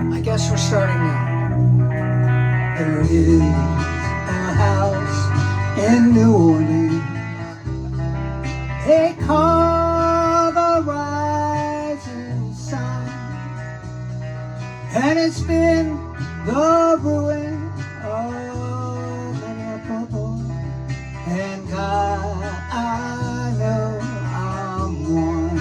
I guess we're starting now. There is a house in New Orleans they call the rising sun, and it's been the ruin of many a poor boy, and God, I know I'm one.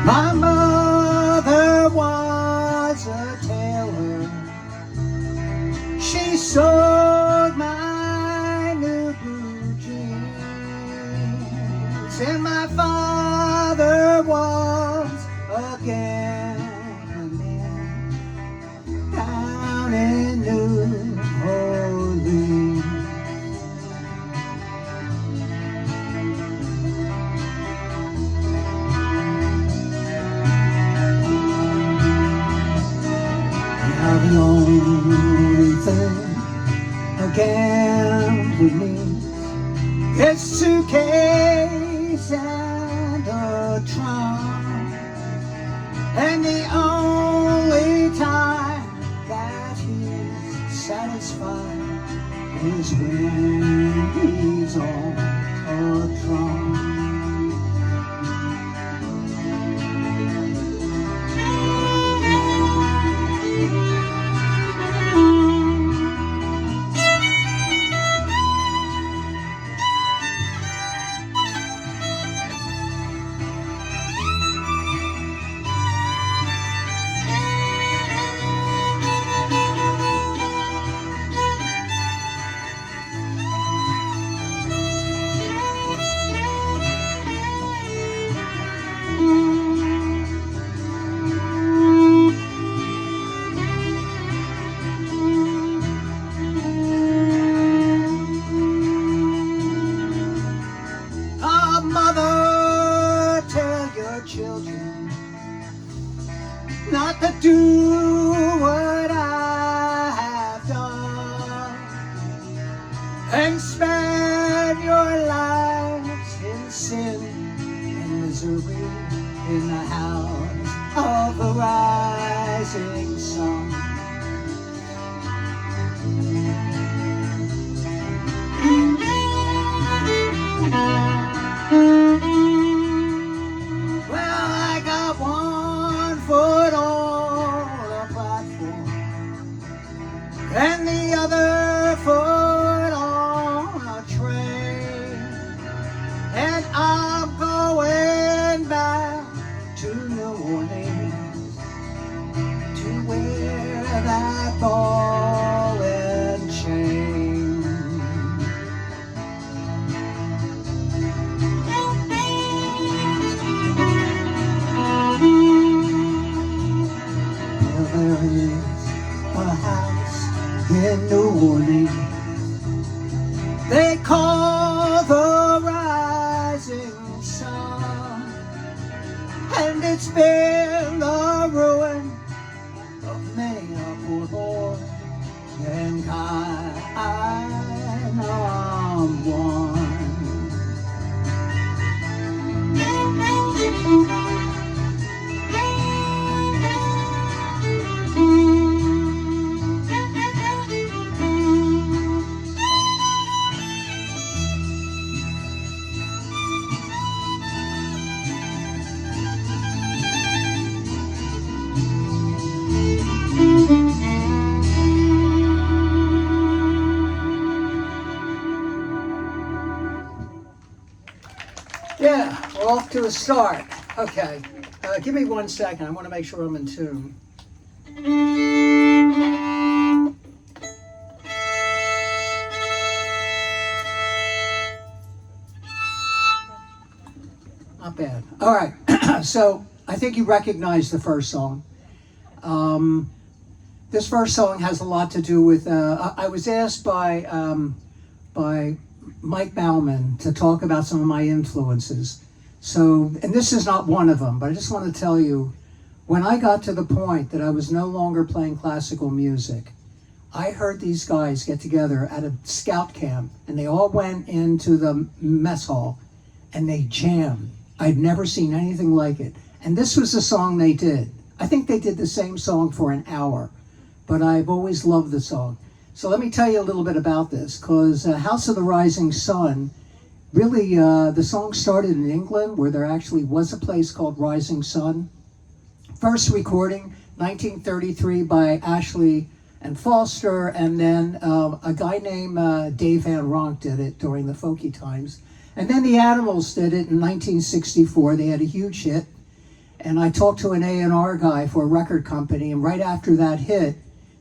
My mother was a tailor. She sewed my new blue jeans, and my father was a gambling man down in New Orleans. Now the only thing a gambler needs is a suitcase and a trunk, and the only time that he's satisfied is when he's all drunk. Mother, tell your children not to do what I have done, and spend your lives in sin and misery in the house of the rising sun. Well, I got one foot on a platform and the other foot on a train, and I'm going back to New Orleans to wear that ball and chain. There is a house in New Orleans they call the rising sun, and it's been the ruin of many a poor boy, and I know I'm one. Yeah, we're off to a start. Okay, give me 1 second. I want to make sure I'm in tune. Not bad. All right, so I think you recognize the first song. This first song has a lot to do with, I was asked by Mike Bauman to talk about some of my influences. So, and this is not one of them, but I just want to tell you, when I got to the point that I was no longer playing classical music, I heard these guys get together at a scout camp, and they all went into the mess hall, and they jammed. I'd never seen anything like it. And this was the song they did. I think they did the same song for an hour, but I've always loved the song. So let me tell you a little bit about this, because House of the Rising Sun, really the song started in England, where there actually was a place called Rising Sun. First recording, 1933 by Ashley and Foster, and then a guy named Dave Van Ronk did it during the folky times. And then the Animals did it in 1964. They had a huge hit. And I talked to an A&R guy for a record company, and right after that hit,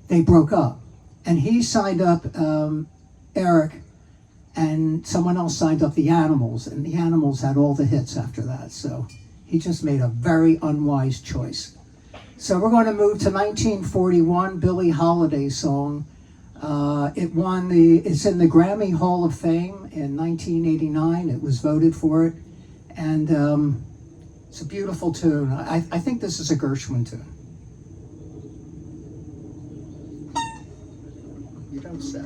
they broke up. And he signed up Eric, and someone else signed up the Animals, and the Animals had all the hits after that. So he just made a very unwise choice. So we're going to move to 1941, Billie Holiday song. It's in the Grammy Hall of Fame in 1989. It was voted for it. And it's a beautiful tune. I think this is a Gershwin tune. You don't say.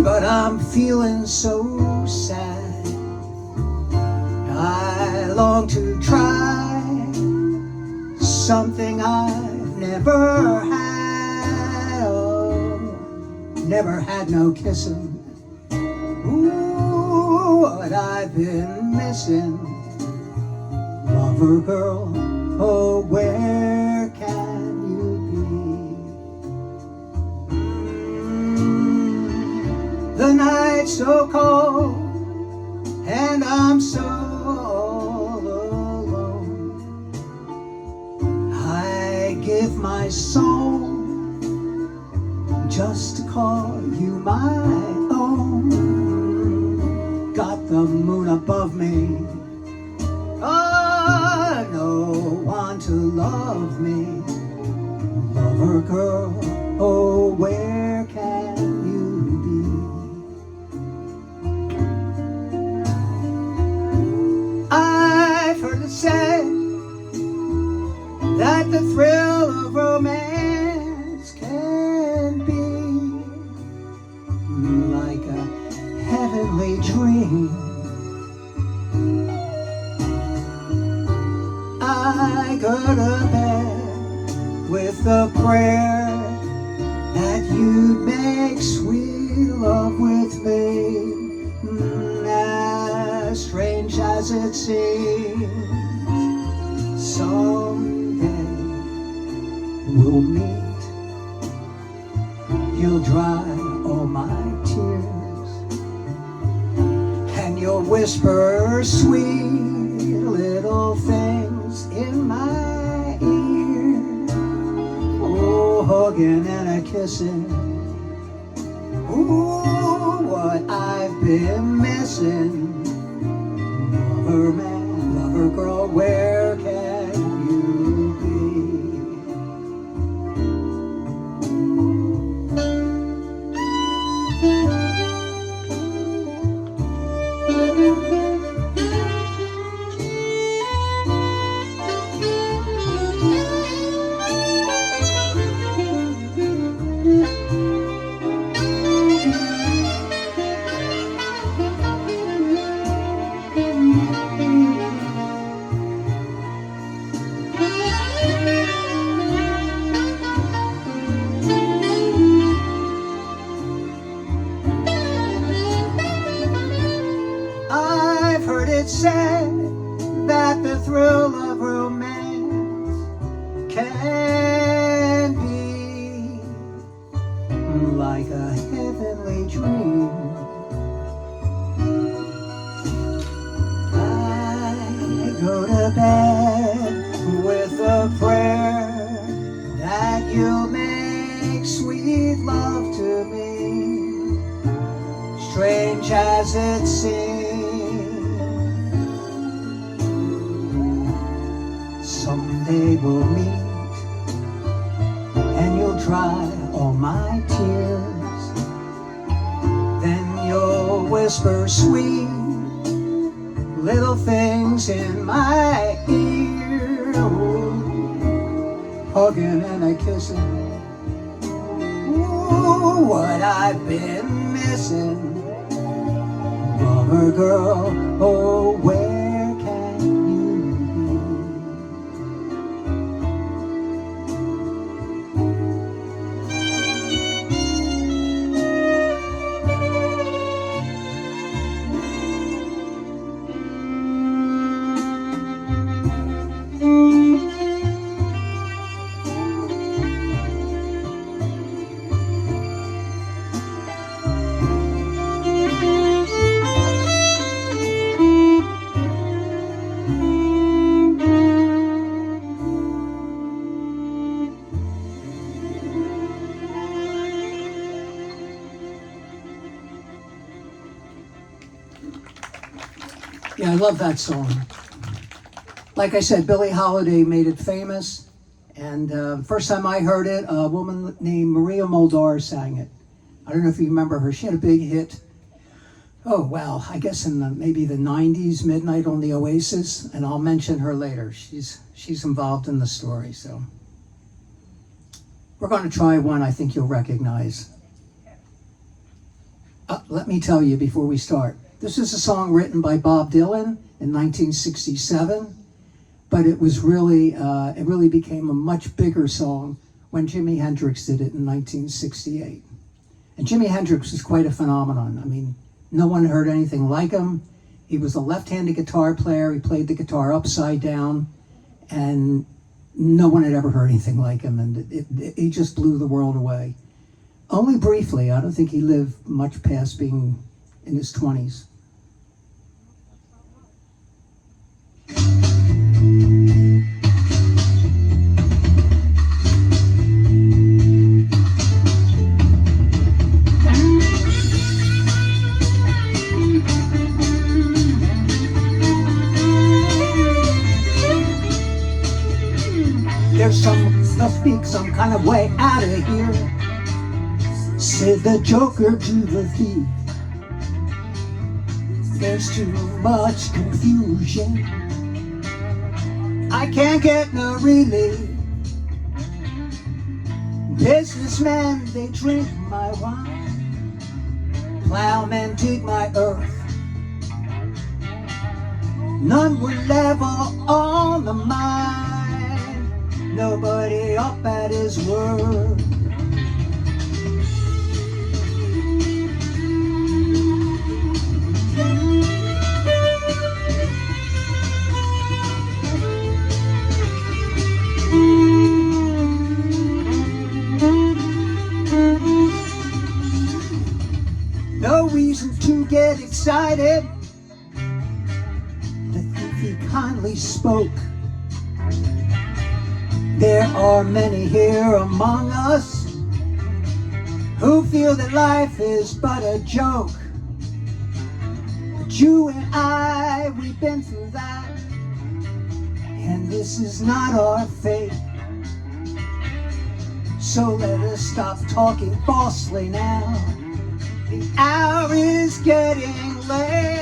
But I'm feeling so sad. I long to try something I've never had. Oh, never had no kissing. Ooh, what I've been missing. Lover girl, oh, where can you be? The night's so cold, and I'm so all alone. I give my soul just to call you my own. Got the moon above me, oh, no one to love me. Lover girl, oh, where can you be? I've heard it said that the thrill of romance can be like a heavenly dream. I go to bed with the prayer that you'd make sweet love with me. As strange as it seems, someday we'll meet. You'll dry all my tears, and you'll whisper sweet little things in my ear. Oh, hugging and a kissing. Ooh, what I've been missing. Lover man, lover girl, where can you be? it's said that the thrill of romance can be like a heavenly dream. I go to bed with a prayer that you'll make sweet love to me, strange as it seems. Someday we'll meet and you'll dry all my tears. Then you'll whisper sweet little things in my ear, hugging and a kissing. Ooh, what I've been missing. Lover girl, oh, where can you Yeah, I love that song. Like I said, Billie Holiday made it famous, and first time I heard it, a woman named Maria Muldaur sang it. I don't know if you remember her. She had a big hit. Oh, well, I guess in maybe the 90s, Midnight on the Oasis, and I'll mention her later. She's involved in the story, so. We're going to try one I think you'll recognize. Let me tell you before we start. This is a song written by Bob Dylan in 1967, but it really became a much bigger song when Jimi Hendrix did it in 1968. And Jimi Hendrix was quite a phenomenon. I mean, no one heard anything like him. He was a left-handed guitar player. He played the guitar upside down, and no one had ever heard anything like him, and he just blew the world away. Only briefly. I don't think he lived much past being in his 20s. Must be some kind of way out of here, said the joker to the thief. There's too much confusion, I can't get no relief. Businessmen, they drink my wine, plowmen dig my earth. None were level on the mind, nobody up at his word. No reason to get excited, the thief he kindly spoke. There are many here among us who feel that life is but a joke. But you and I, we've been through that, and this is not our fate. So let us stop talking falsely now. The hour is getting late.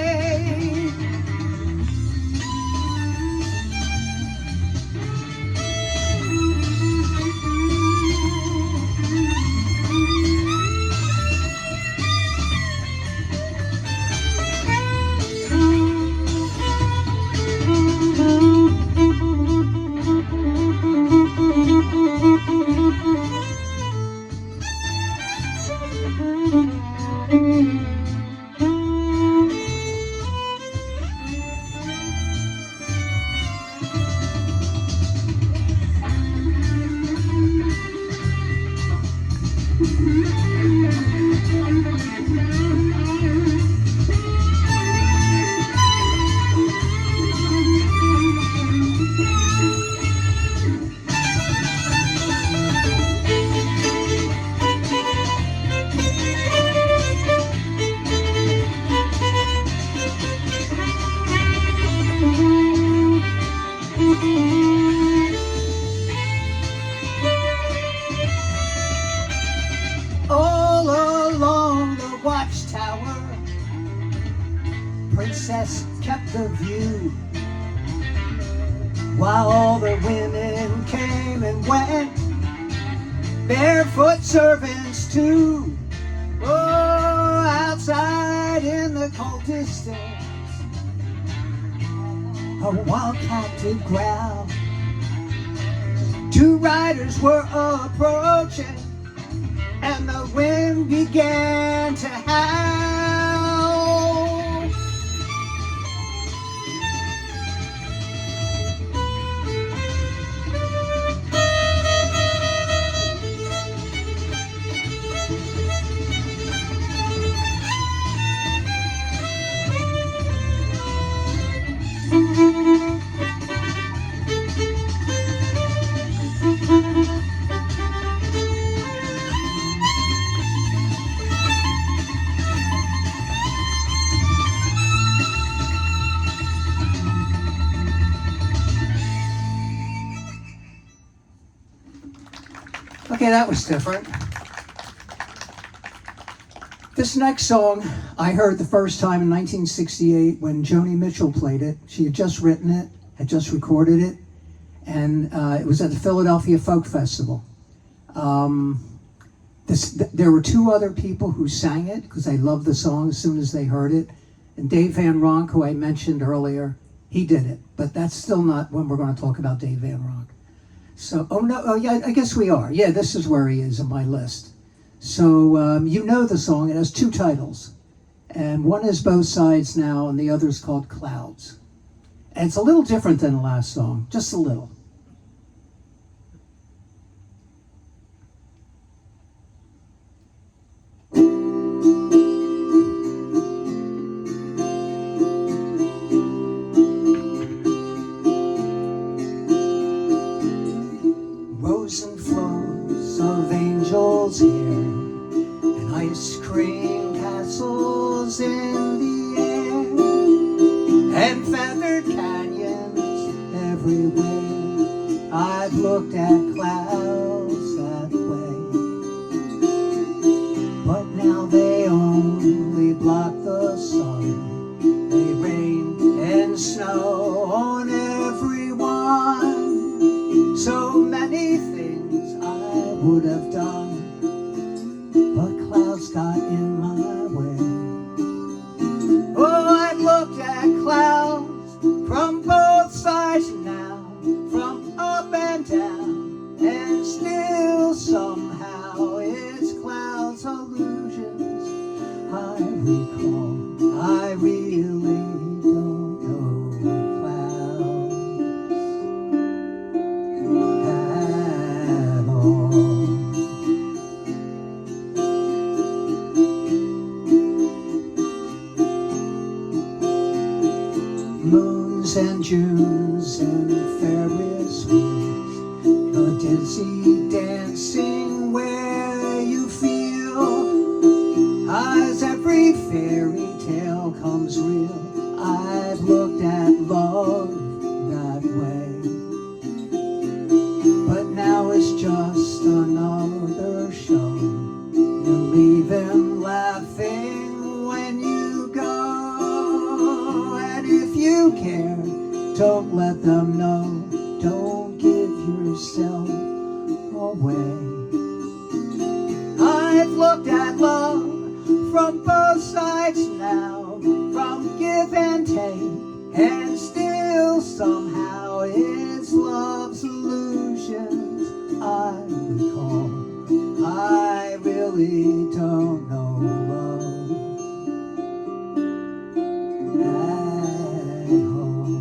princess kept the view, while all the women came and went, barefoot servants too. Oh, outside in the cold distance, a wildcat did growl. Two riders were approaching, and the wind began to howl. Okay, that was different. This next song I heard the first time in 1968 when Joni Mitchell played it. She had just written it, had just recorded it, and it was at the Philadelphia Folk Festival. There were two other people who sang it because they loved the song as soon as they heard it. And Dave Van Ronk, who I mentioned earlier, he did it. But that's still not when we're going to talk about Dave Van Ronk. So, yeah, I guess we are. Yeah, this is where he is on my list. So, you know the song. It has two titles. And one is Both Sides Now, and the other is called Clouds. And it's a little different than the last song, just a little. Rows and flows of angels here, and ice cream castles in the air, and feathered canyons everywhere. I've looked at clouds that way, but now they only block the sun. They rain and snow on everyone. So many things I would have done, but clouds got in my way. Oh, I've looked at clouds from both sides now, from up and down, and still somehow it's clouds' illusions I recall. I really don't know clouds at all. Moons and Junes and Ferris wheels, the dizzy dancing where you feel as every fairy tale comes real. I've looked at love that way, but now it's just another show. You leave him laughing when you go, and if you care, don't let them know. Don't give yourself away. I've looked at love from both sides now, from give and take, and still somehow it's love's illusions I recall. I really don't know love at all.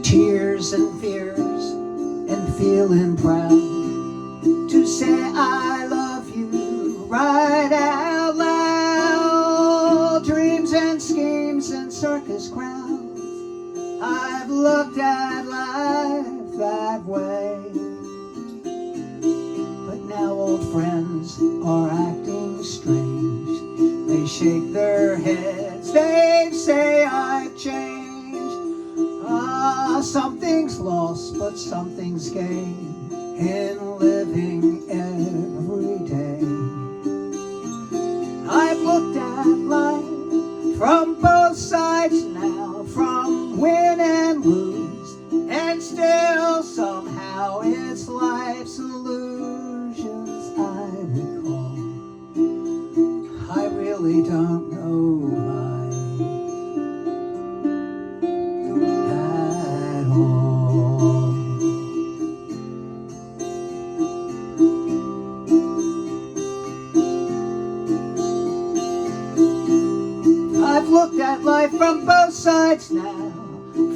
Tears and fears and feeling proud to say I love you right out loud. Dreams and schemes and circus crowds, I've looked at life that way. But now old friends are acting strange. They shake their heads, they say I've changed. Something's lost, but something's gained, in living every day. I've looked at life from both sides now, from win and lose, and still somehow it's life's illusions I recall. I really don't know life at all. I've looked at life from both sides now,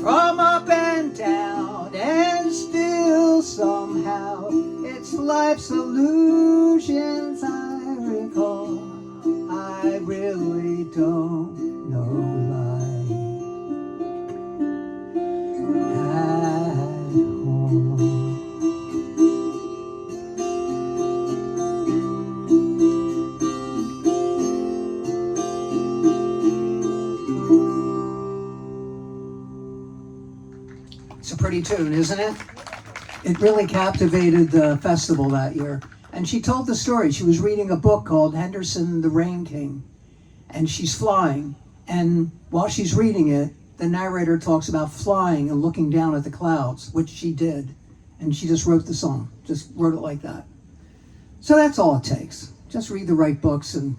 from up and down, and still somehow it's life's illusions I recall. I really don't know life at all. It's a pretty tune, isn't it? It really captivated the festival that year. And she told the story. She was reading a book called Henderson the Rain King. And she's flying. And while she's reading it, the narrator talks about flying and looking down at the clouds, which she did. And she just wrote the song. Just wrote it like that. So that's all it takes. Just read the right books and...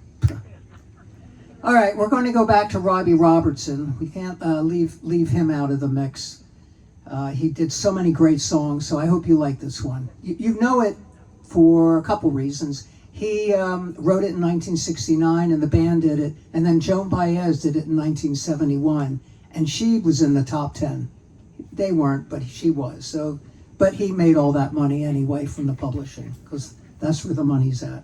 All right, we're going to go back to Robbie Robertson. We can't leave him out of the mix. He did so many great songs, so I hope you like this one. You know it for a couple reasons. He wrote it in 1969, and the band did it, and then Joan Baez did it in 1971, and she was in the top 10. They weren't, but she was. So, but he made all that money anyway from the publishing, because that's where the money's at.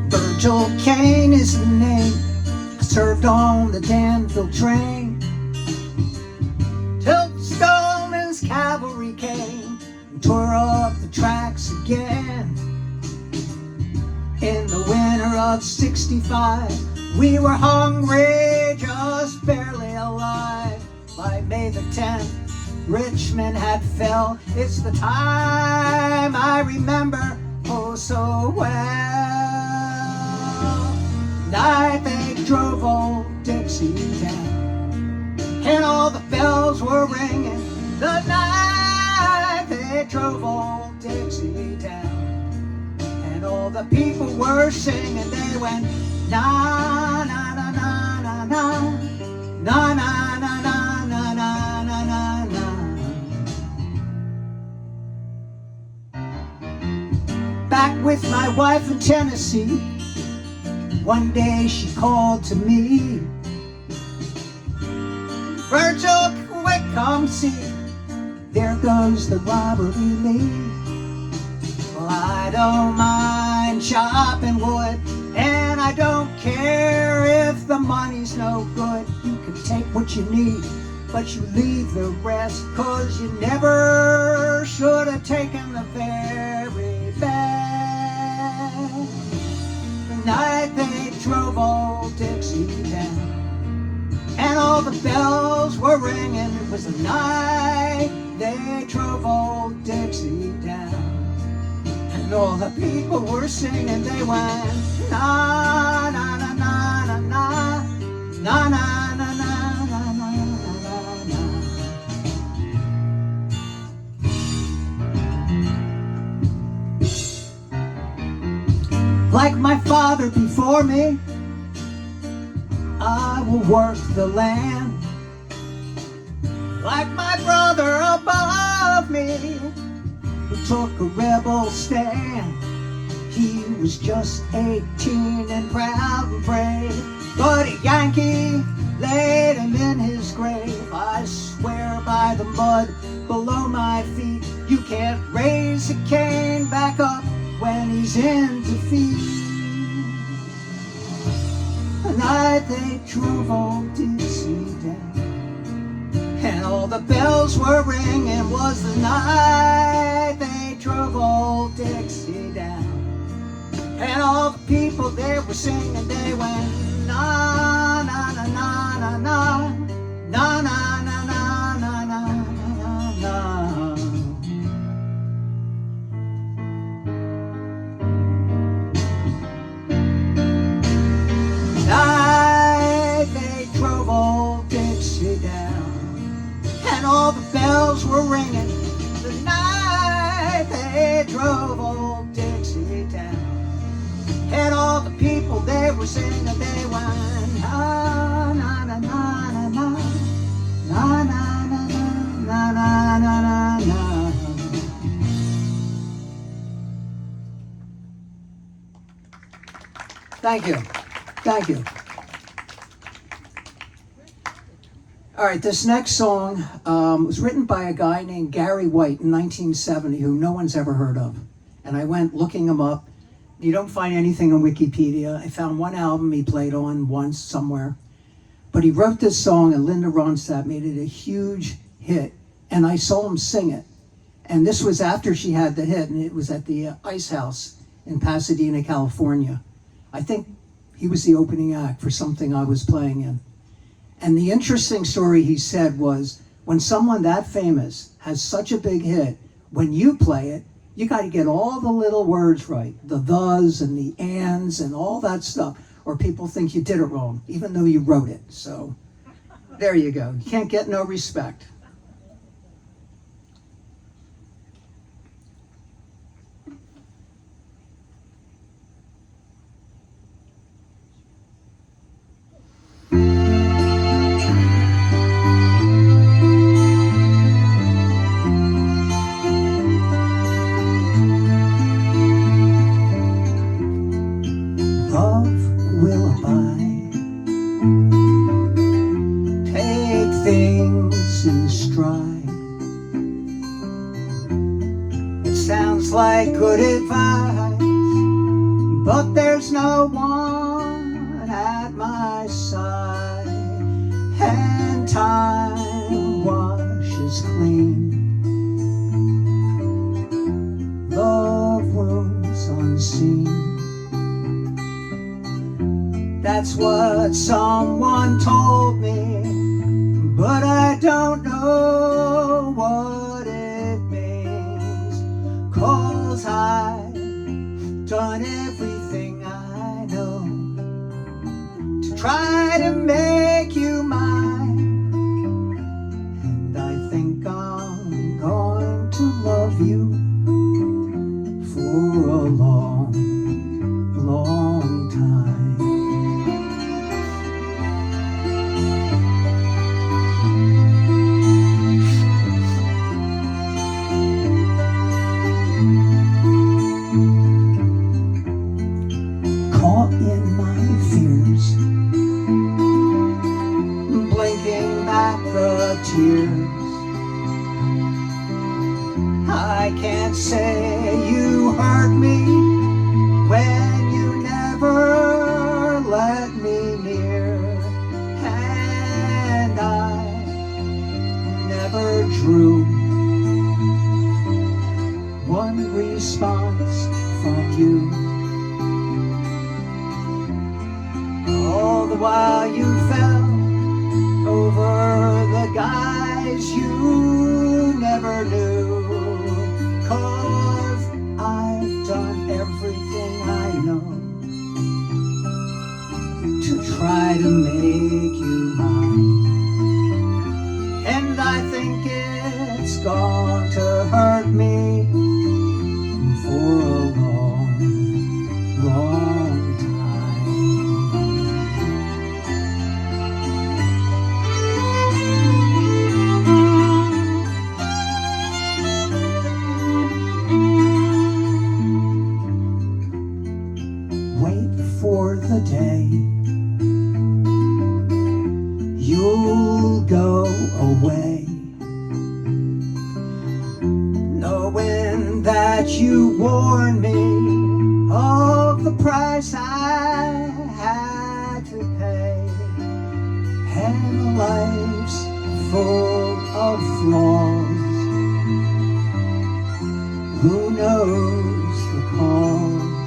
Virgil Kane is the name. I served on the Danville train till the Stoneman's cavalry came and tore up the tracks again. In the winter of '65, we were hungry, just barely alive. By May the 10th, Richmond had fell. It's the time I remember oh so well. Night they drove old Dixie down, and all the bells were ringing. The night they drove old Dixie down, and all the people were singing. They went na na na na na na na na na na na na na na. Back with my wife in Tennessee, one day she called to me, Virgil, quick, come see, there goes the Robert E. Lee. Well, I don't mind chopping wood, and I don't care if the money's no good. You can take what you need, but you leave the rest, 'cause you never should have taken the very best. Night they drove old Dixie down, and all the bells were ringing. It was the night they drove old Dixie down, and all the people were singing. They went na na na na na na na na na na na na na. Like my father before me, I will work the land. Like my brother above me, who took a rebel stand. He was just 18 and proud and brave, but a Yankee laid him in his grave. I swear by the mud below my feet, you can't raise a cane back up when he's in defeat. The night they drove old Dixie down, and all the bells were ringing, was the night they drove old Dixie down. And all the people they were singing, they went na na na na na na Thank you. Thank you. All right, this next song was written by a guy named Gary White in 1970, who no one's ever heard of. And I went looking him up. You don't find anything on Wikipedia. I found one album he played on once somewhere. But he wrote this song, and Linda Ronstadt made it a huge hit. And I saw him sing it. And this was after she had the hit, and it was at the Ice House in Pasadena, California. I think he was the opening act for something I was playing in. And the interesting story he said was, when someone that famous has such a big hit, when you play it, you got to get all the little words right, the thes and the ands and all that stuff, or people think you did it wrong, even though you wrote it. So there you go. You can't get no respect. Like good advice, but there's no one at my side, and time washes clean love wounds unseen. That's what someone told me, but I don't know what it means, 'cause I've done everything I know to try to make you mine, and I think I'm going to love you for a long, long time. Caught in my fears, blinking back the tears, I can't say you hurt me when you never let me near, and I never drew one response from you. All the while you fell over the guys you never knew, 'cause I've done everything I know to try to make you mine, and I think it's going to hurt me for a long, long time. Wait for the day you'll go away, knowing that you warned me of the price I had to pay, and life's full of flaws. Who knows the cause?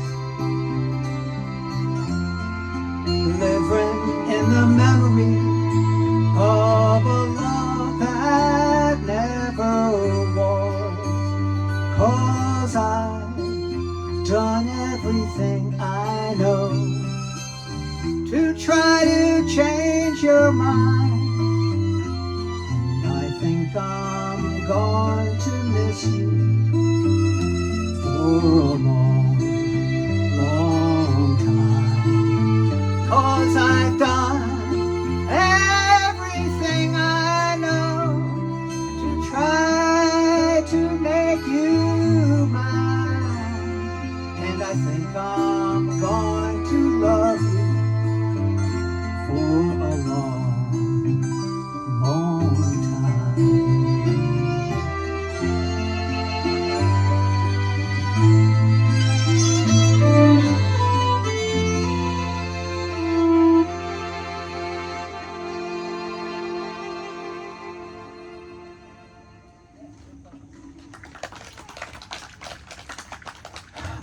Living in the memory of a love that never was, 'cause I've done everything I know to try to change your mind, and I think I'm going to miss you for a long, long time, 'cause I've done everything I know to try to make you mine, and I think I'm going to love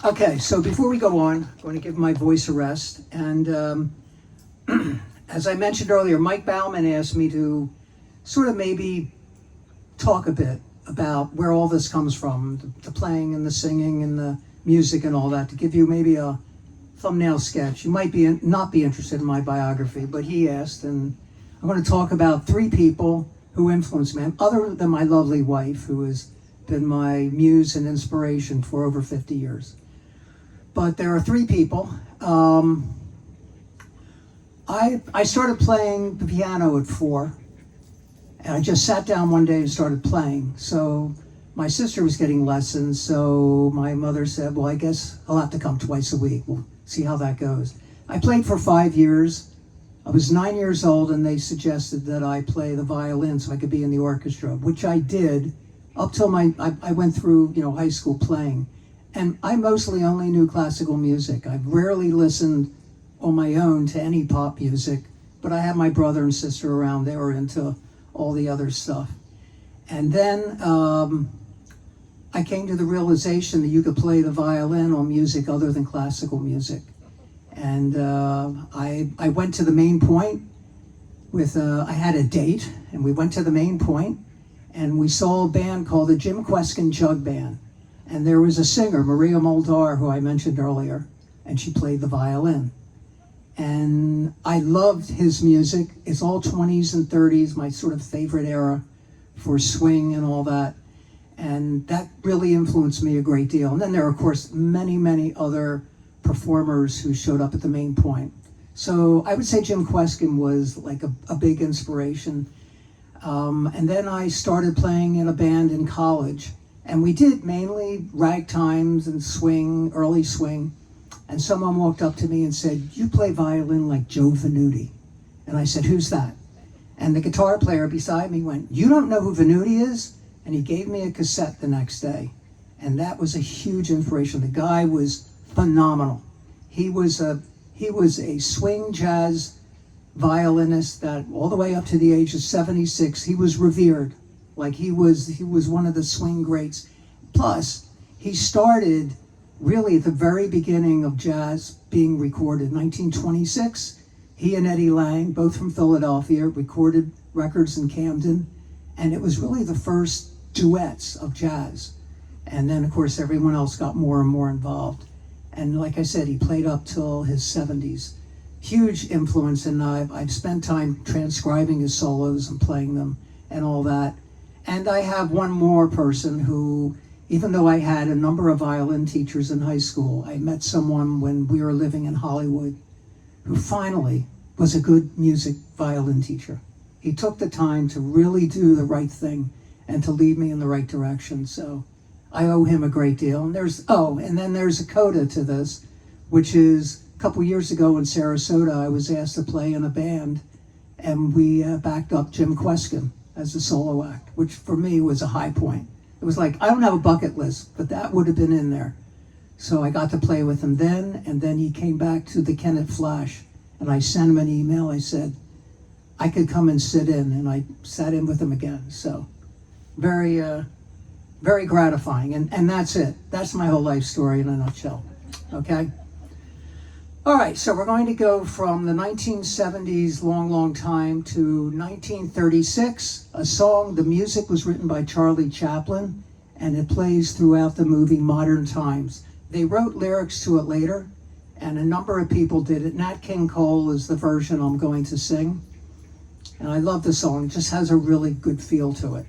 Okay, so before we go on, I'm going to give my voice a rest. And as I mentioned earlier, Mike Bauman asked me to sort of maybe talk a bit about where all this comes from, the playing and the singing and the music and all that, to give you maybe a thumbnail sketch. You might not be interested in my biography, but he asked, and I'm going to talk about 3 people who influenced me, other than my lovely wife, who has been my muse and inspiration for over 50 years. But there are 3 people. I started playing the piano at 4, and I just sat down one day and started playing. So my sister was getting lessons, so my mother said, well, I guess I'll have to come twice a week. We'll see how that goes. I played for 5 years. I was 9 years old, and they suggested that I play the violin so I could be in the orchestra, which I did up till I went through high school playing. And I mostly only knew classical music. I rarely listened on my own to any pop music, but I had my brother and sister around. They were into all the other stuff. And then I came to the realization that you could play the violin on music other than classical music. And I went to the Main Point with, I had a date, and we went to the Main Point, and we saw a band called the Jim Kweskin Jug Band. And there was a singer, Maria Moldar, who I mentioned earlier, and she played the violin. And I loved his music. It's all 20s and 30s, my sort of favorite era for swing and all that. And that really influenced me a great deal. And then there are, of course, many, many other performers who showed up at the Main Point. So I would say Jim Kweskin was like a big inspiration. And then I started playing in a band in college. And we did mainly ragtimes and swing, early swing. And someone walked up to me and said, you play violin like Joe Venuti. And I said, who's that? And the guitar player beside me went, you don't know who Venuti is? And he gave me a cassette the next day. And that was a huge inspiration. The guy was phenomenal. He was a swing jazz violinist that all the way up to the age of 76, he was revered. Like he was one of the swing greats. Plus, he started really at the very beginning of jazz being recorded. 1926, he and Eddie Lang, both from Philadelphia, recorded records in Camden. And it was really the first duets of jazz. And then, of course, everyone else got more and more involved. And like I said, he played up till his 70s. Huge influence, and I've spent time transcribing his solos and playing them and all that. And I have one more person who, even though I had a number of violin teachers in high school, I met someone when we were living in Hollywood who finally was a good music violin teacher. He took the time to really do the right thing and to lead me in the right direction. So I owe him a great deal. And then there's a coda to this, which is a couple years ago in Sarasota, I was asked to play in a band, and we backed up Jim Kweskin as a solo act, which for me was a high point. It was like, I don't have a bucket list, but that would have been in there. So I got to play with him then, and then he came back to the Kennett Flash, and I sent him an email. I said, I could come and sit in, and I sat in with him again. So very, very gratifying, and that's it. That's my whole life story in a nutshell, okay? All right, so we're going to go from the 1970s, long time, to 1936, a song. The music was written by Charlie Chaplin, and it plays throughout the movie Modern Times. They wrote lyrics to it later, and a number of people did it. Nat King Cole is the version I'm going to sing, and I love the song. It just has a really good feel to it.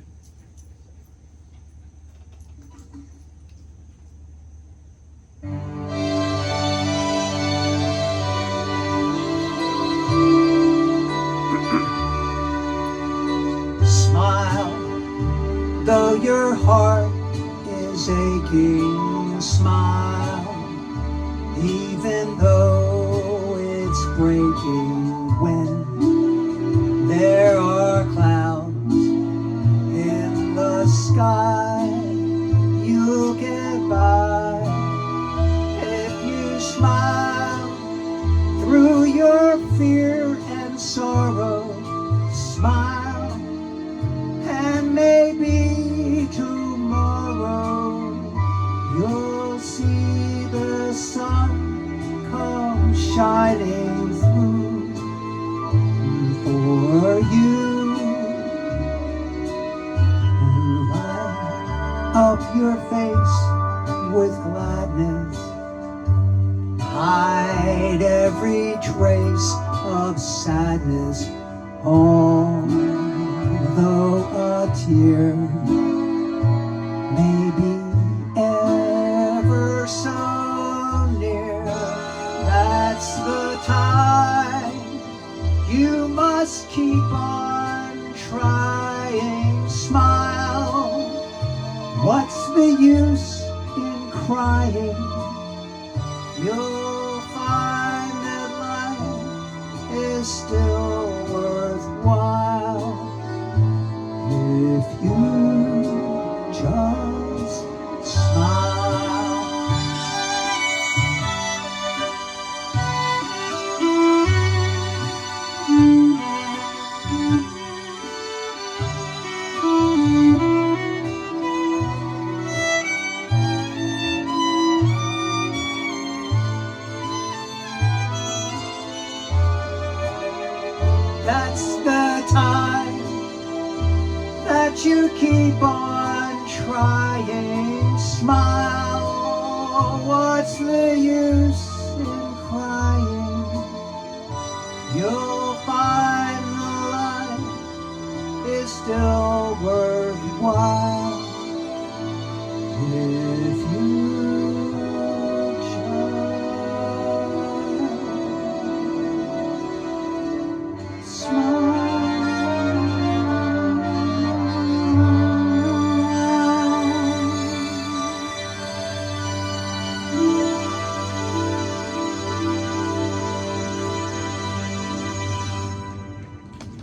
Though your heart is aching, smile, even though it's breaking. When there are clouds in the sky, you'll get by. If you smile through your fear and sorrow, smile, and maybe tomorrow you'll see the shining through for you. Light up your face with gladness, hide every trace of sadness, although a tear may be ever so near. That's the time you must keep on trying. Smile. What's the use in crying? You'll find that life is still worthwhile if you just smile. That's the time that you keep on trying. Smile. What's the use in crying? You'll find the life is still worthwhile if you just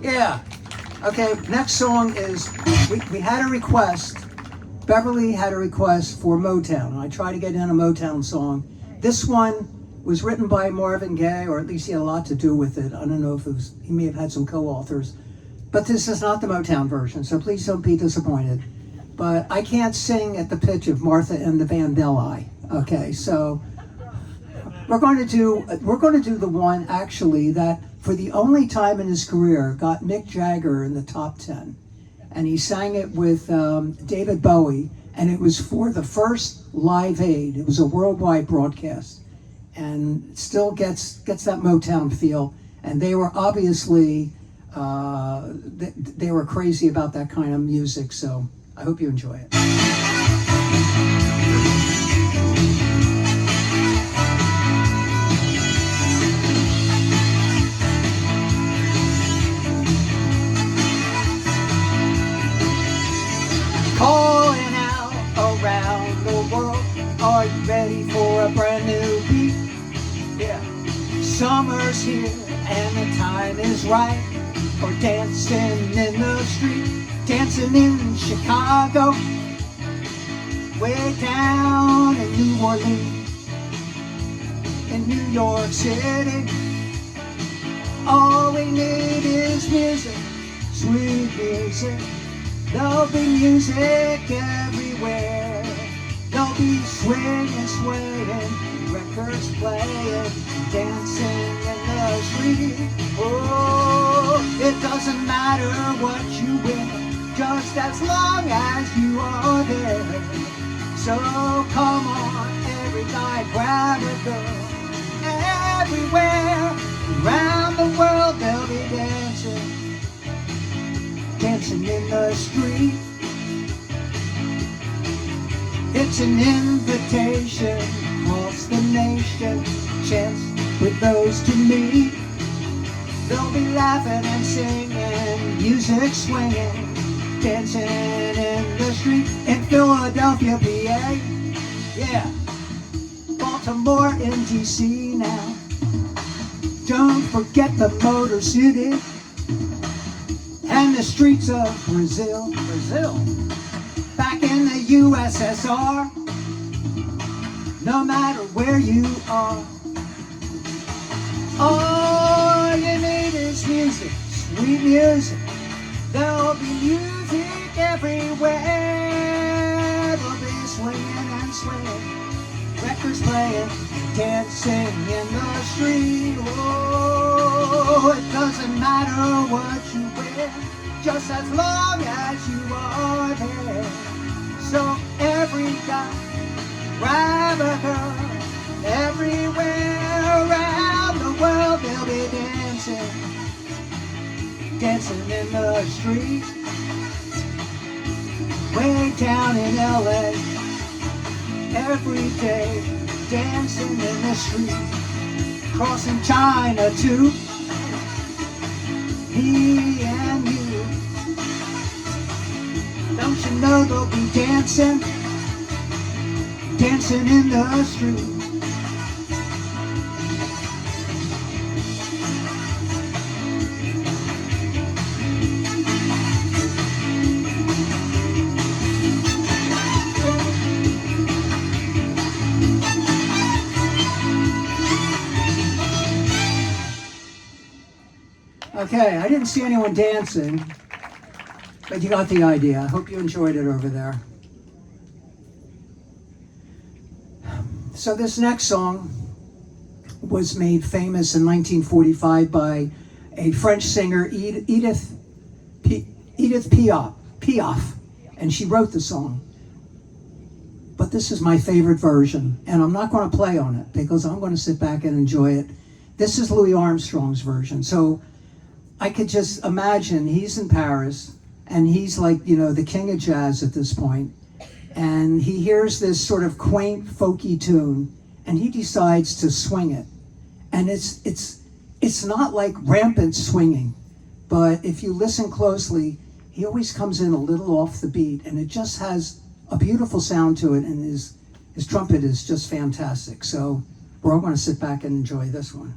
Yeah. Okay, next song is, we had a request. Beverly had a request for Motown. And I tried to get in a Motown song. This one was written by Marvin Gaye, or at least he had a lot to do with it. I don't know if it was, he may have had some co-authors. But this is not the Motown version, so please don't be disappointed. But I can't sing at the pitch of Martha and the Vandelli. Okay, so we're going to do the one actually that for the only time in his career got Mick Jagger in the top 10. And he sang it with David Bowie, and it was for the first Live Aid. It was a worldwide broadcast, and it still gets that Motown feel. And they were obviously, they were crazy about that kind of music, so I hope you enjoy it. Calling out around the world, are you ready for a brand new beat? Yeah, summer's here and the time is right for dancing in the street, dancing in Chicago, way down in New Orleans, in New York City. All we need is music, sweet music. There'll be music everywhere. There'll be swinging, swaying, records playing, dancing in the street. Oh, it doesn't matter what you wear, just as long as you are there. So come on, every guy, grab a girl. Everywhere around the world they'll be dancing, dancing in the street. It's an invitation across the nation, chance with those to meet. They'll be laughing and singing, music swinging, dancing in the street. In Philadelphia, PA, yeah, Baltimore and DC now. Don't forget the Motor City and the streets of Brazil. Back in the USSR, no matter where you are, all you need is music, sweet music. There'll be music everywhere. There'll be swinging and swinging, records playing, dancing in the street. Oh, it doesn't matter what you wear, just as long as you are there. So every guy, grab a girl, everywhere around the world they'll be dancing, dancing in the street. Way down in LA, every day, dancing in the street, crossing China too, me and you. Don't you know they'll be dancing, dancing in the street. Okay, I didn't see anyone dancing, but you got the idea. I hope you enjoyed it over there. So this next song was made famous in 1945 by a French singer, Edith Piaf, and she wrote the song. But this is my favorite version, and I'm not going to play on it because I'm going to sit back and enjoy it. This is Louis Armstrong's version. So I could just imagine he's in Paris, and he's like, you know, the king of jazz at this point, and he hears this sort of quaint, folky tune, and he decides to swing it. And it's not like rampant swinging, but if you listen closely, he always comes in a little off the beat, and it just has a beautiful sound to it, and his trumpet is just fantastic. So we're all going to sit back and enjoy this one.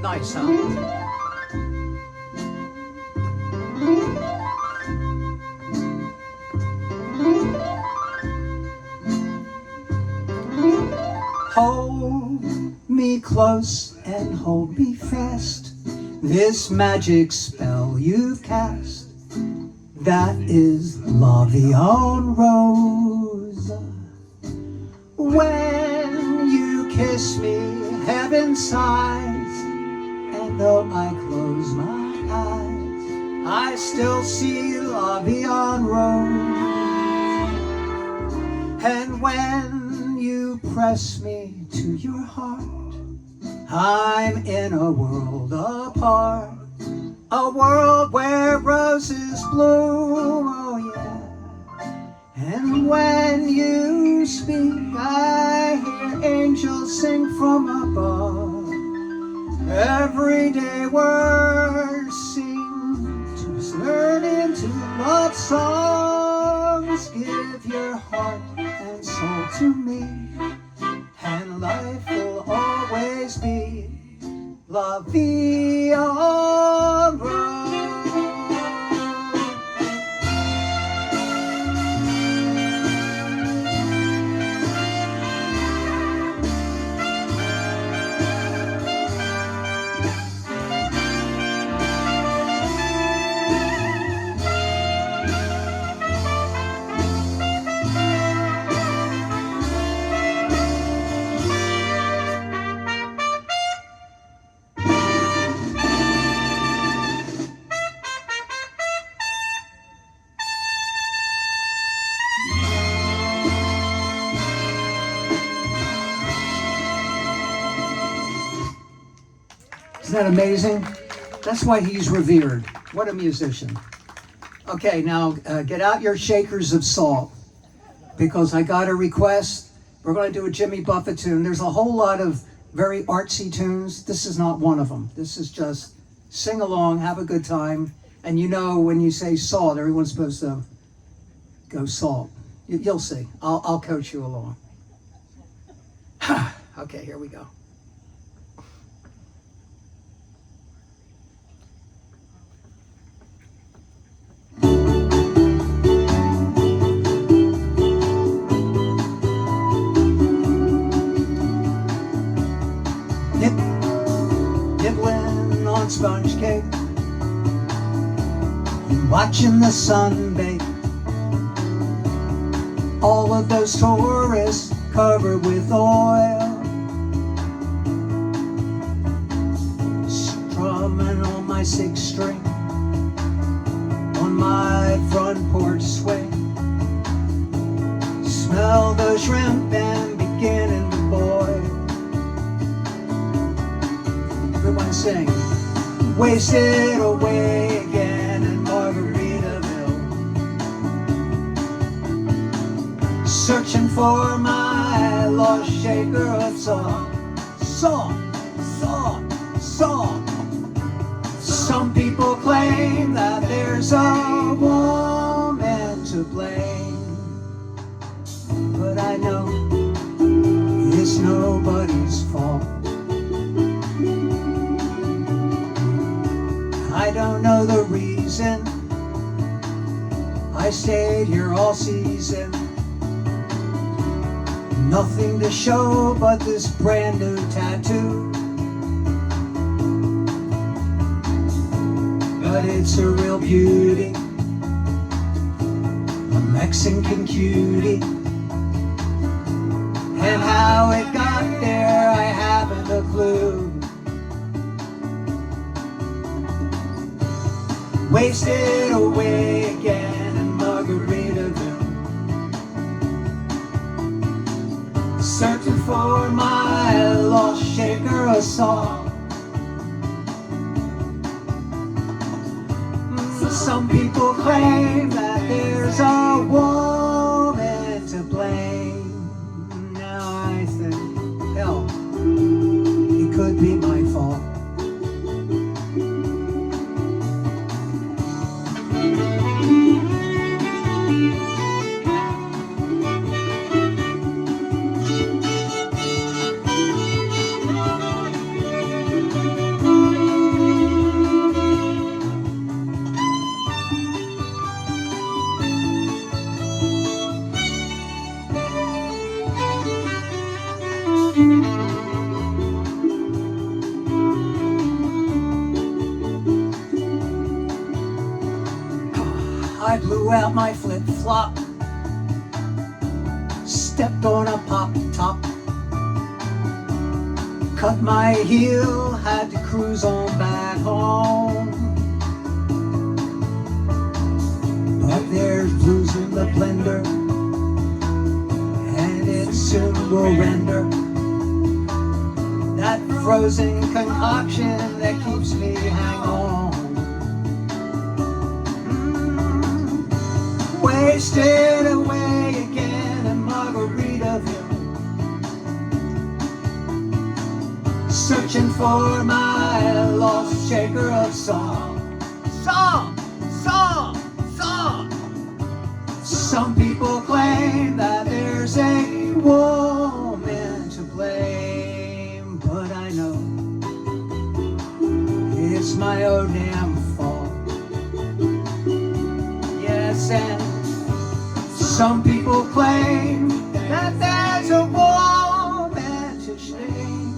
Nice, huh? Hold me close and hold me fast. This magic spell you've cast, that is La Vie en Rose. When you kiss me, heaven sighs, and though I close my eyes, I still see La Vie en Rose. And when you press me to your heart, I'm in a world apart, a world where roses bloom, oh yeah. And when you speak, I hear angels sing from above. Everyday words seem to turn into love songs. Give your heart and soul to me, and life will always be La Vie en Rose. that amazing? That's why he's revered. What a musician. Okay, now get out your shakers of salt, because I got a request. We're going to do a Jimmy Buffett tune. There's a whole lot of very artsy tunes. This is not one of them. This is just sing along, have a good time. And you know, when you say salt, everyone's supposed to go salt. You'll see. I'll coach you along. Okay, here we go. Nibbling on sponge cake, watching the sun bake. All of those tourists covered with oil, strumming on my six string, on my front porch swing. Smell the shrimp and beginning to boil. Everyone sing. Wasted away again in Margaritaville, searching for my lost shaker of salt. Salt, salt, salt. Some people claim that there's a woman to blame, but I know it's nobody's fault. I don't know the reason I stayed here all season. Nothing to show but this brand new tattoo, but it's a real beauty, a Mexican cutie. And how it got there, I haven't a clue. Wasted away again in Margaritaville, searching for my lost shaker of salt. Some people claim that there's a woman to blame. Now I think, hell, it could be my fault. I blew out my flip-flop, stepped on a pop top, cut my heel, had to cruise on back home. But there's blues in the blender, and it soon will render that frozen concoction that keeps me hang on. Wasted away again in Margaritaville, searching for my lost shaker of salt. Salt, salt, salt. Some people claim that there's a woman to blame, but I know it's my own damn fault. Yes, and some people claim that there's a woman to shame,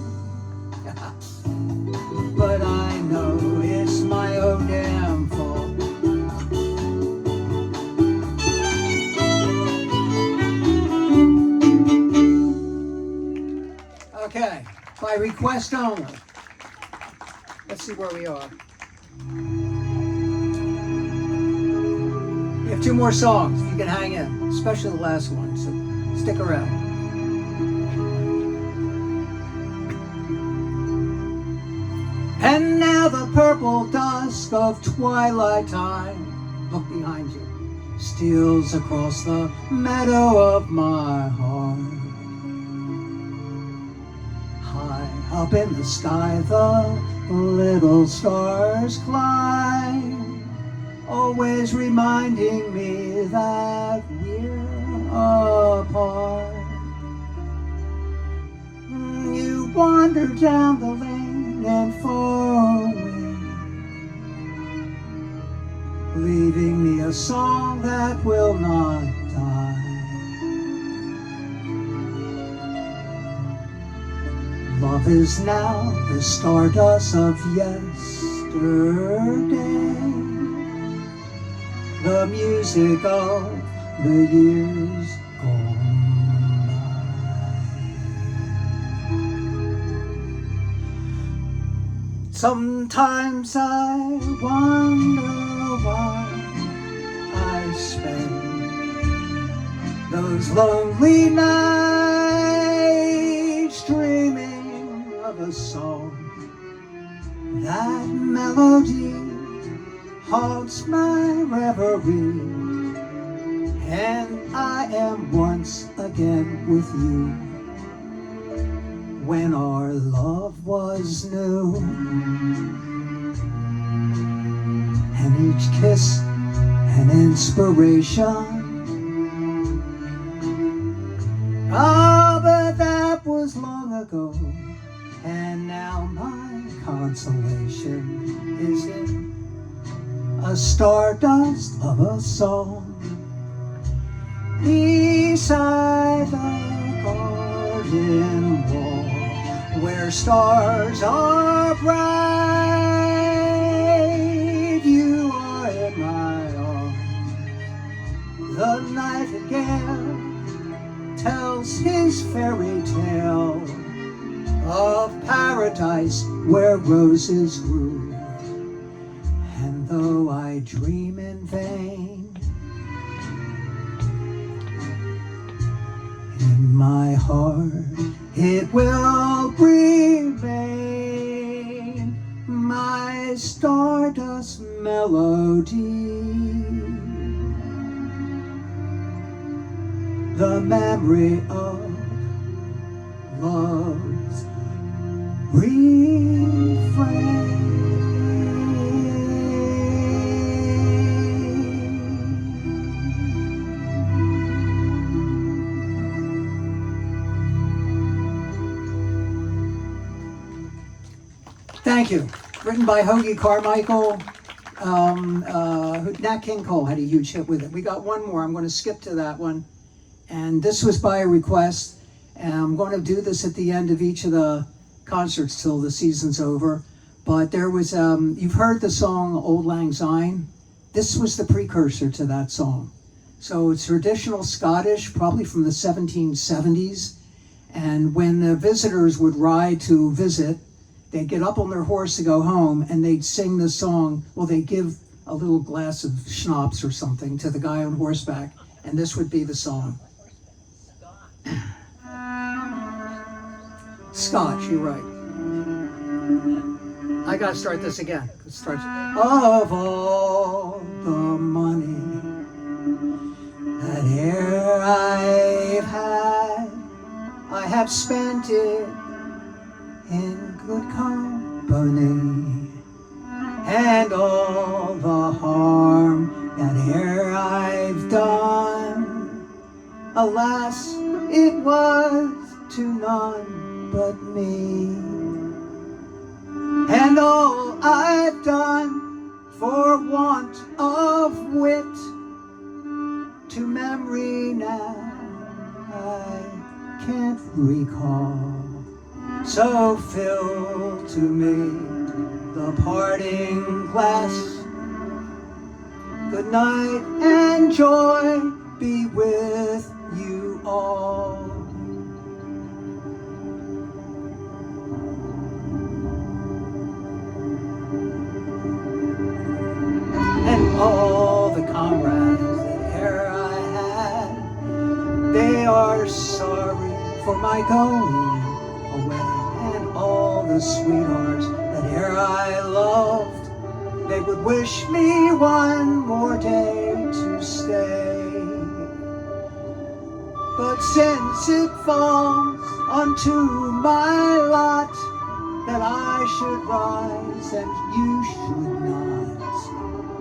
but I know it's my own damn fault. Okay, by request only. Let's see where we are. We have two more songs. You can hang in, especially the last one, so stick around. And purple dusk of twilight time, look behind you, steals across the meadow of my heart. High up in the sky the little stars climb, always reminding me that we're apart. You wander down the lane and far away, leaving me a song that will not die. Love is now the stardust of yesterday, the music of the years gone by. Sometimes I wonder why I spend those lonely nights dreaming of a song. That melody haunts my reverie, and I am once again with you when our love was new, and each kiss an inspiration. Ah, but that was long ago, and now my consolation is in a stardust of a song beside the garden wall, where stars are bright. You are in my arms. The nightingale tells his fairy tale of paradise where roses grew. And though I dream in vain, in my heart it will remain my stardust melody, the memory of love's refrain. Thank you. Written by Hoagie Carmichael. Nat King Cole had a huge hit with it. We got one more. I'm going to skip to that one. And this was by a request. And I'm going to do this at the end of each of the concerts till the season's over. But there was, you've heard the song Old Lang Syne. This was the precursor to that song. So it's traditional Scottish, probably from the 1770s. And when the visitors would ride to visit, they'd get up on their horse to go home, and they'd sing the song. Well, they'd give a little glass of schnapps or something to the guy on horseback, and this would be the song. Scotch, you're right. I gotta start this again. It starts, of all the money that e'er I've had, I have spent it in good company, and all the harm that e'er I've done, alas, it was to none but me. And all I've done for want of wit, to memory now I can't recall. So fill to me the parting glass. Good night and joy be with you all. And all the comrades that e'er I had, they are sorry for my going away, and all the sweethearts that ere I loved, they would wish me one more day to stay. But since it falls unto my lot that I should rise and you should not,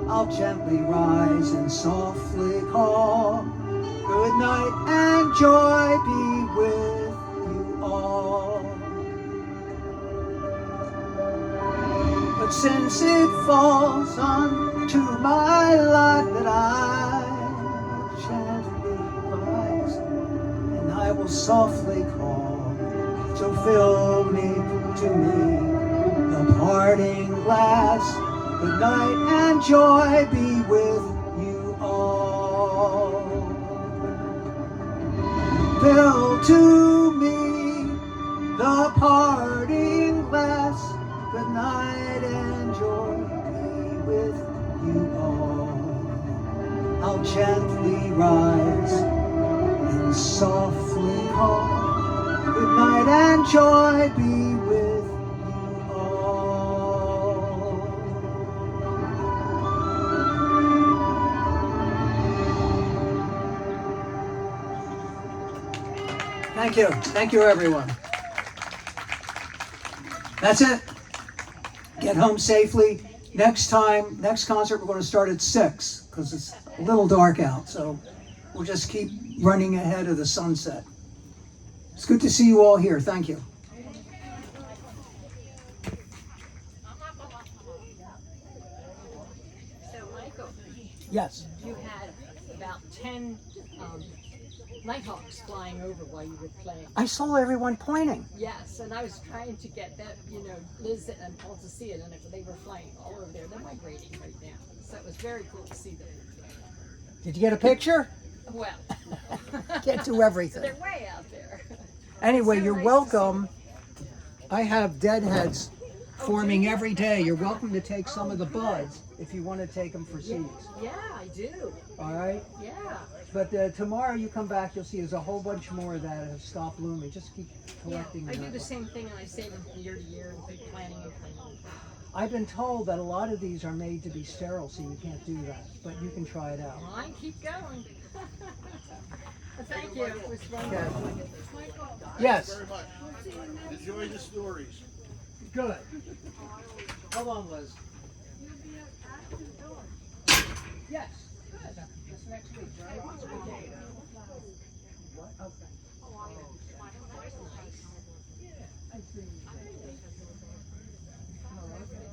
I'll gently rise and softly call, good night and joy be with you all. But since it falls unto my lot that I gently rise and I will softly call, so fill me to me the parting glass, good night and joy be with you all. Fill to me the parting glass, good night and joy be with you all. I'll gently rise and softly call, good night and joy be with you all. Thank you everyone. That's it. Get home safely. Next concert, we're going to start at 6 because it's a little dark out. So we'll just keep running ahead of the sunset. It's good to see you all here. Thank you. So, Michael, Yes. you had about 10 nighthawks flying over while you were playing. I saw everyone pointing. Yes, and I was trying to get that, Liz and all to see it, and they were flying all over there. They're migrating right now. So it was very cool to see them. Did you get a picture? Well, Can't do everything. they're way out there. Anyway, So you're nice welcome. I have deadheads forming every day. You're welcome to take some of the buds if you want to take them for seeds. Yeah, I do. All right? Yeah. But tomorrow you come back, you'll see there's a whole bunch more that have stopped blooming. Just keep collecting I them. do the same thing, and I save them from year to year and keep planting and planting. I've been told that a lot of these are made to be sterile, so you can't do that. But you can try it out. Well, I keep going. Thank you. It was wonderful. Yes. Very much. Enjoy the stories. Good. Hold on, Liz. Yes. Good. That's next week, right? What? Okay. I see. Oh, okay.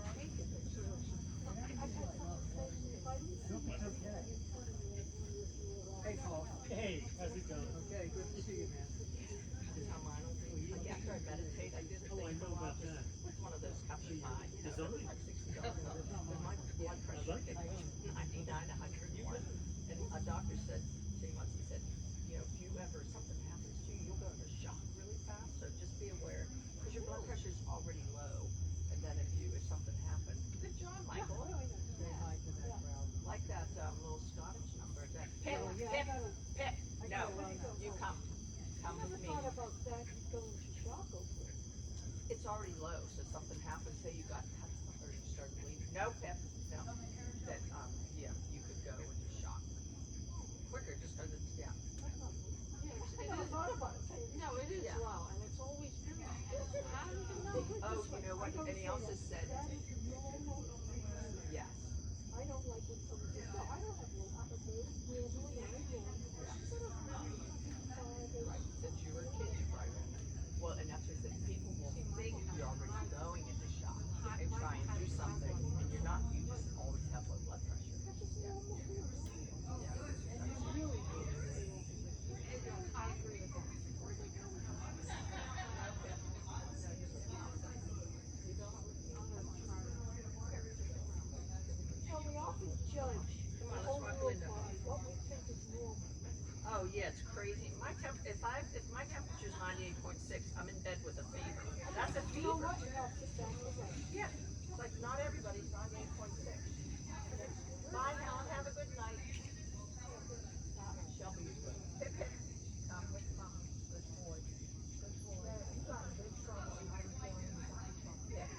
Hey, Paul. Hey, how's it going? Okay, good to see you, man. After I meditate, I did a Oh, I thing know for a while, about that. just one of those cups of pie. Is that right? Like $60. But my blood pressure like it. gets 99, 101. And a doctor said to me once, he said, if something happens to you, you'll go into shock really fast. So just be aware, because your blood pressure is already low. And then if something happened, good job, Michael. Like that little Scottish number. That Pip, no, you come with me. It's already low, so something happens, say you got cut or you start bleeding. No, Pip, no. That, you could go into shock quicker just because it's, yeah. I never thought about it. No, it is low, and it's always been low. I don't even know. Oh, you know what, and he also said, yes. I don't like when someone says, no, I don't have low. I have low. We're doing everything. Right, since you were a kid, you probably went. Well, and that's what I said, people will think you're already going into shock and try and do something, and you're not, you just always have low blood pressure. Yeah. I agree with that. So we often judge the whole world by what we think is normal. Oh yeah, it's crazy. If my temperature's 98.6, I'm in bed with a fever. That's a You know fever. what? You have to stand for that. Yeah. It's like not everybody's 98.6. Bye, Helen. Have a good night. Shelby, Pip, come with mom. Good boy. Good boy. You got in big trouble. Pip,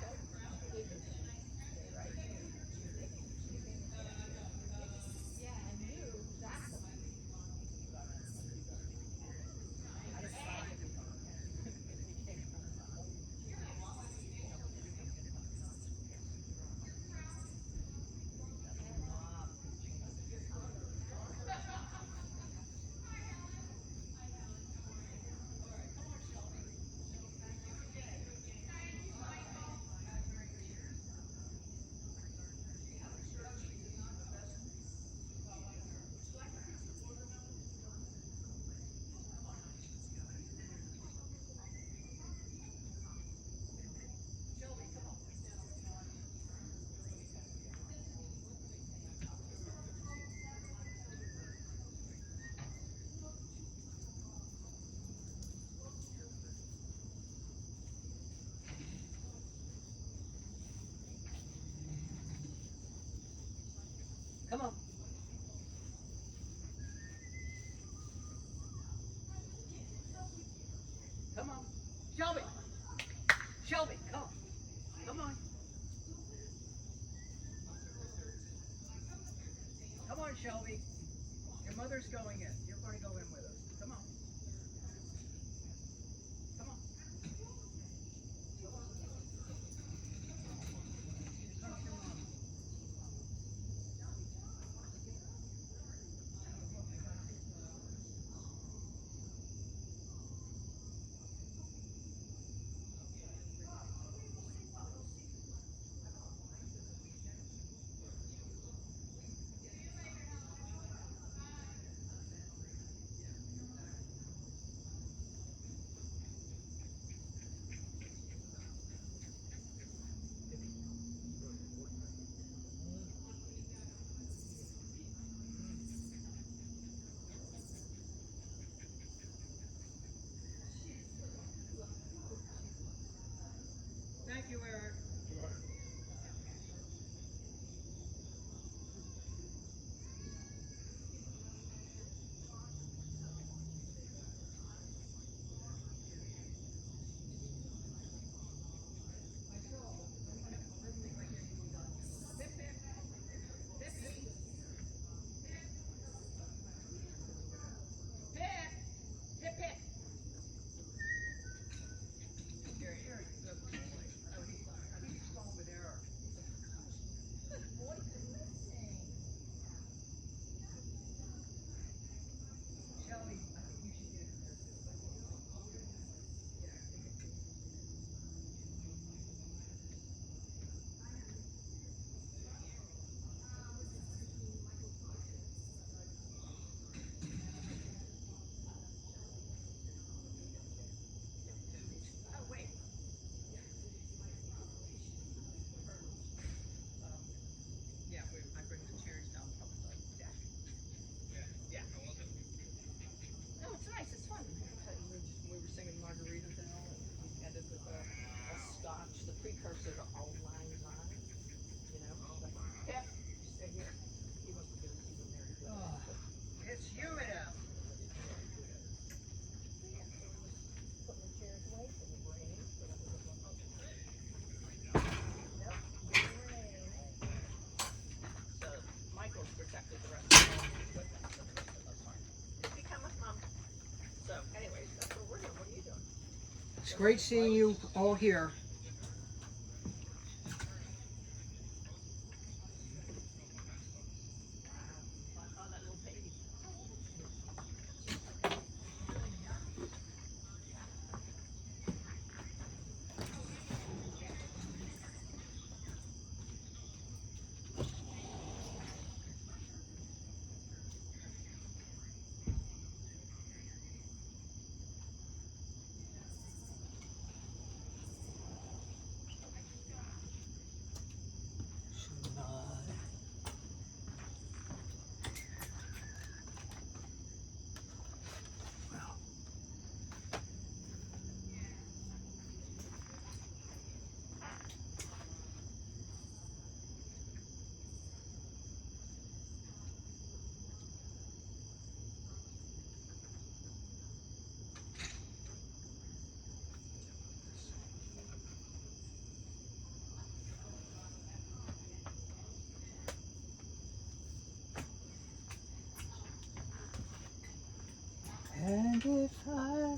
Come on. Shelby. Shelby, come. Come on. Come on, Shelby. Your mother's going in. You're going to go in with us. Come on. Come on. Come on, your mom. Thank you, Eric. I bring the chairs down probably like that. Yeah. No, it's nice, it's fun. We were singing Margaritaville and we ended with a scotch, the precursor to all lang syne, you know? Pip, stay here. He wants to get his seat in there. It's humid out. Putting the chairs away for the rain, so that was a fun. Yep, good rain. So Michael's protected the rest of the equipment for the rest of us aren't. You come with Mom. So anyways, that's what we're doing. What are you doing? It's great seeing you all here. Oh, that little baby. And if I